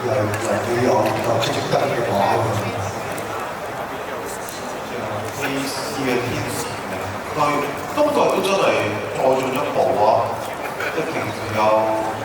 又有值得嘅話嘅。呢嘅天時咧，佢今季都真係再進一步啊！即係平時又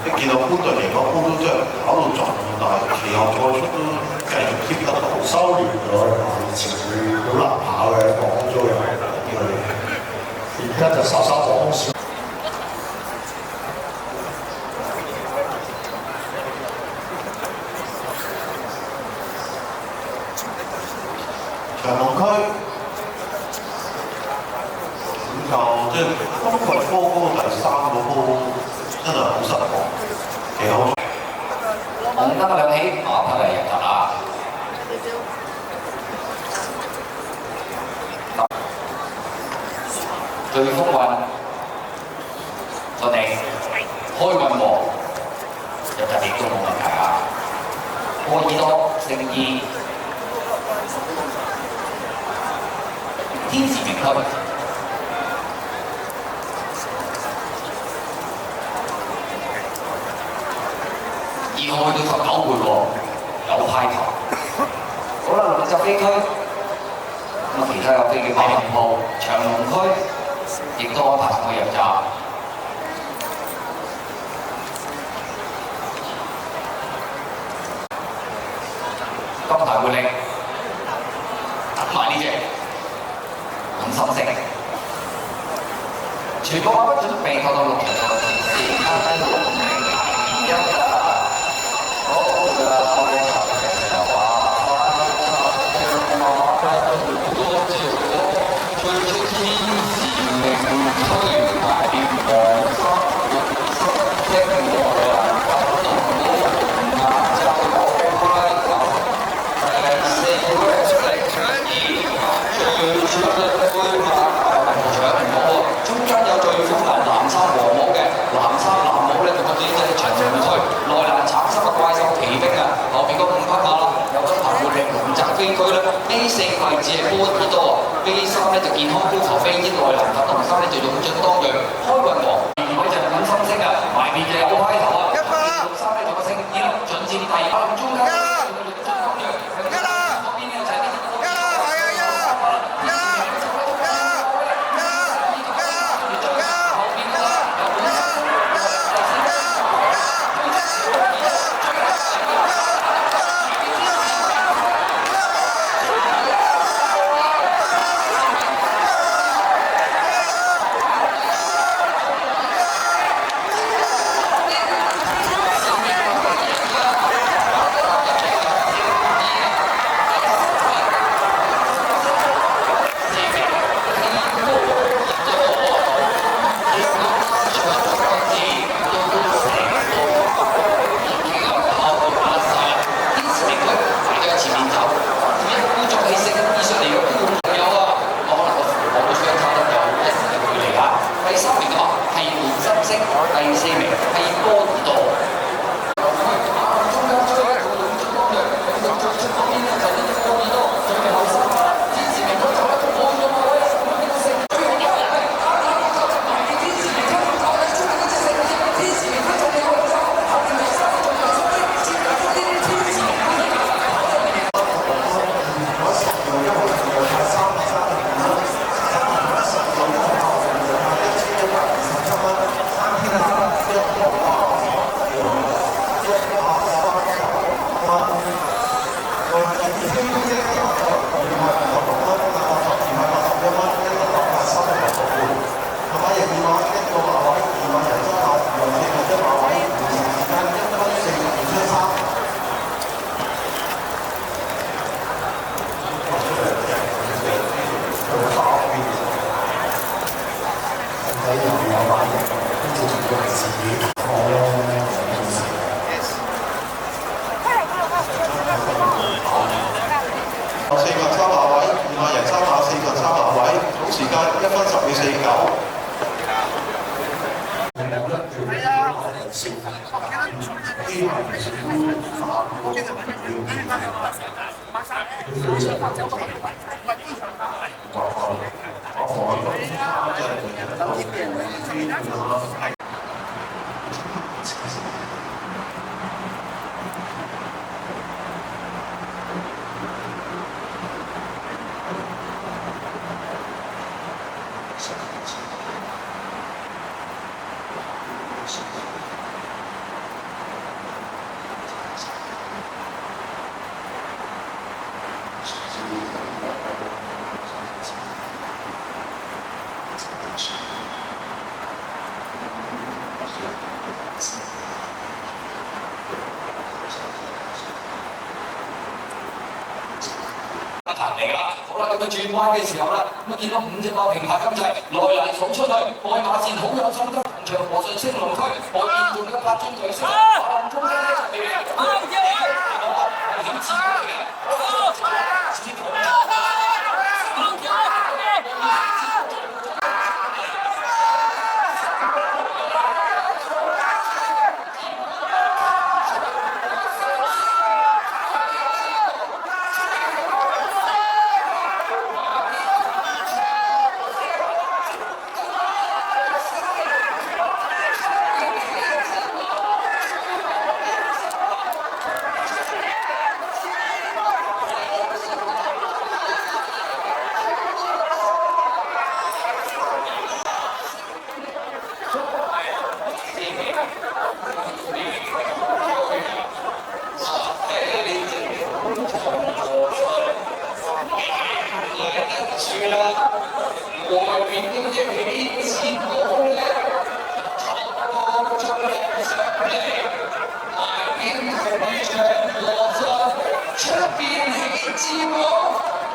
一見到潘頓贏嗰波都真係跑到盡，但係其後賽出都繼續 keep 得到，收斂咗以前佢好難跑嘅廣州人，而家就稍稍放鬆。長隆區咁就即係今季波嗰個第三個波真係好失望，其實好。紅燈亮起，跑嚟入閘啦！最福運，我哋開運王入閘亦都冇問題啊！波爾多勝意，天時名區。要去到19倍喎，有派頭。好啦，60飛區，咁其他有飛嘅白雲鋪、長隆區，亦都安排上去入閘。金牌活力，等埋呢隻咁深色。全部馬不準備透到6場賽事。A4位置係波爾多 ，B3咧就健康高球飛燕內蘭粉紅衫咧就勇進當陽，開運王2位就咁深色啊，埋邊就有開頭啊，63咧就個勝燕進佔第2，中間勇進當陽，嗰邊咧就係嚟㗎。好啦，咁佢轉彎嘅時候啦，咁見到5隻馬平排咁滯，來嚟數出去，外馬線好有心得，同場和順升龍區，外邊仲有8尊巨星，馬林中間呢就未危險至極嘅。外邊啲起字母咧，錯出嚟上嚟，外邊係長和順，出邊起字母，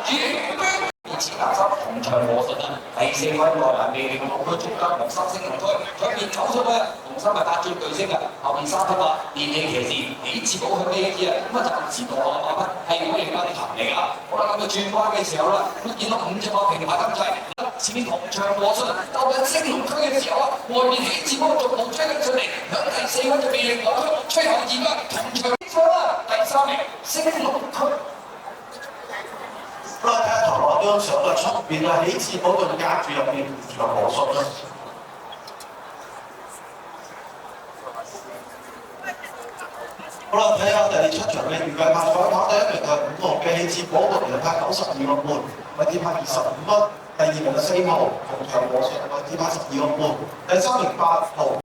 越逼。以前藍衫同場和順啊，第4位內欄未令到佢中間紅衫升龍區，左邊走出去，紅衫係8尊巨星啊，後邊3匹馬電氣騎士起字母向呢一支啊，咁啊暫時落馬匹係我哋奔騰嚟㗎。好啦，咁佢轉彎嘅時候啦，咁見到5隻馬平排咁滯。前面同場和順，到緊升龍區嘅時候啊，外面起字母逐步追緊上嚟，響第4位就魅力王區，吹後2匹同場上啦，第3名升龍區。好啦，睇下頭嗰張相嘅出邊啊，起字母仲夾住入邊同場和順啦。好啦，睇下第7場嘅預計拍賽，跑第1名嘅5號嘅起字母，其實拍92個半，位置拍25分。第2名嘅4號同場和順，位置拍12個半。第3名8號。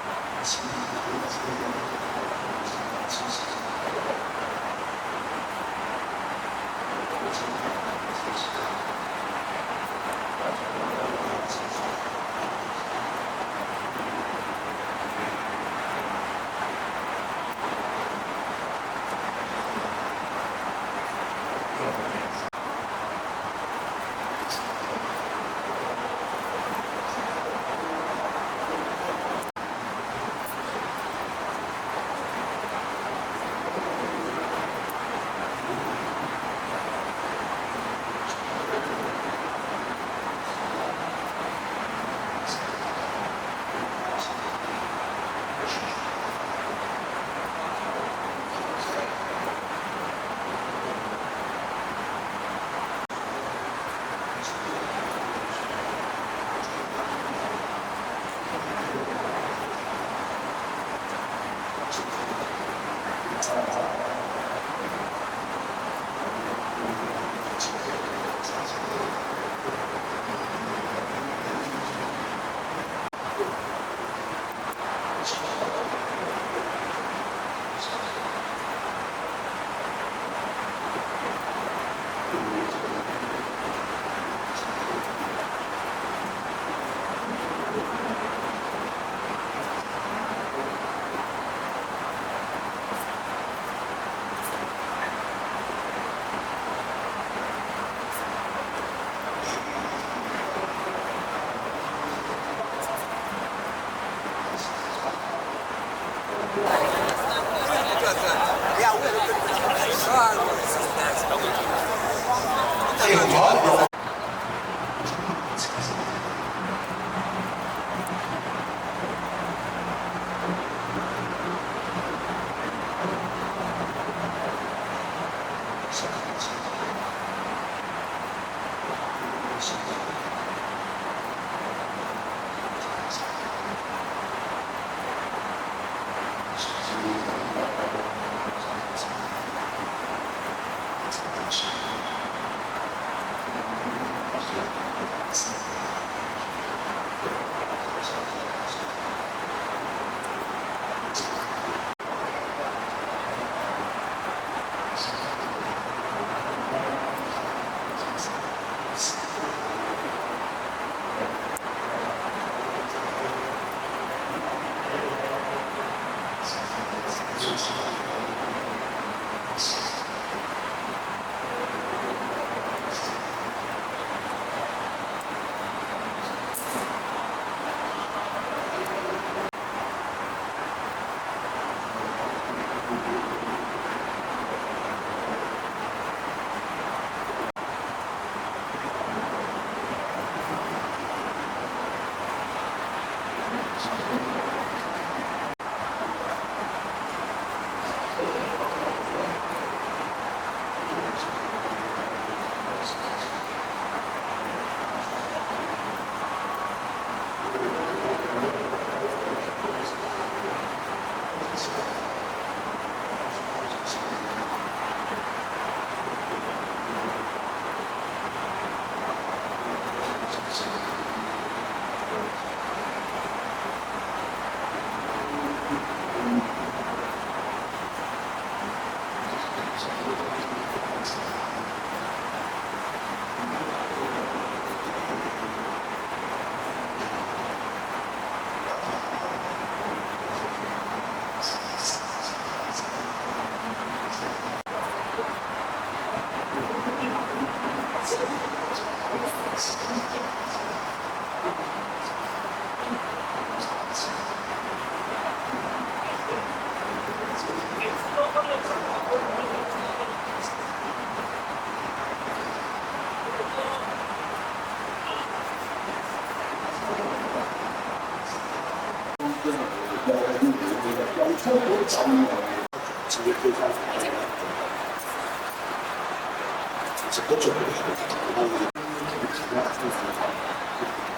針自己推翻其實都做唔到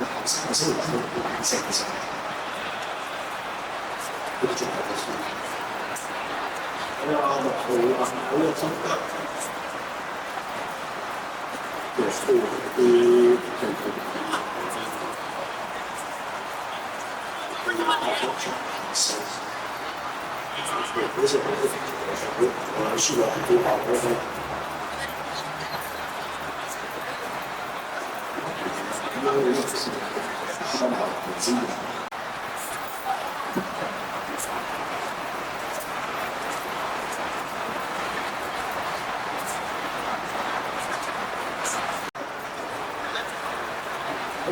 後生揾到成嘅時候，都仲有啲輸。6號啊，好有心得。也是我的不是我去了很多好多的。因为是上海很经典。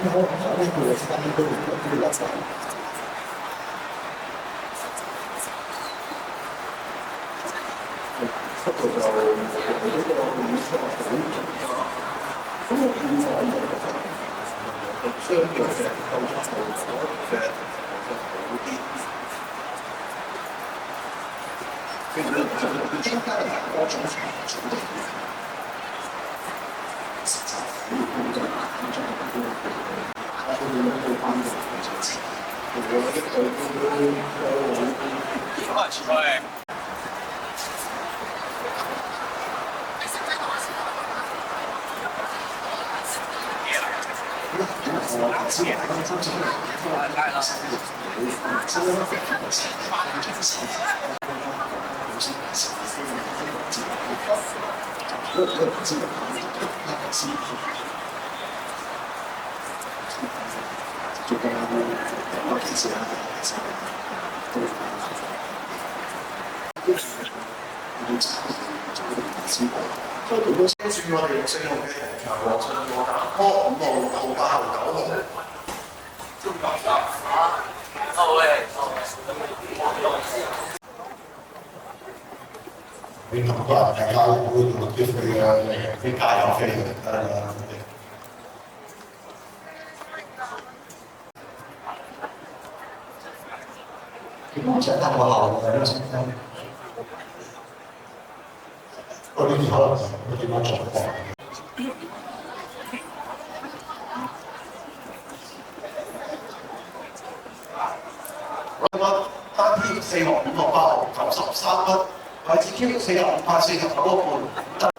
然后那个我是当一个老板。跟住我哋用嘅黃信和打波5號、6號、8號、9號。平常話大家會錄啲佢嘅加油飛點解得我後嘅呢？我呢啲可能就點樣做過？我單挑4號、5號、8號93分，位置 Q 45、89個半。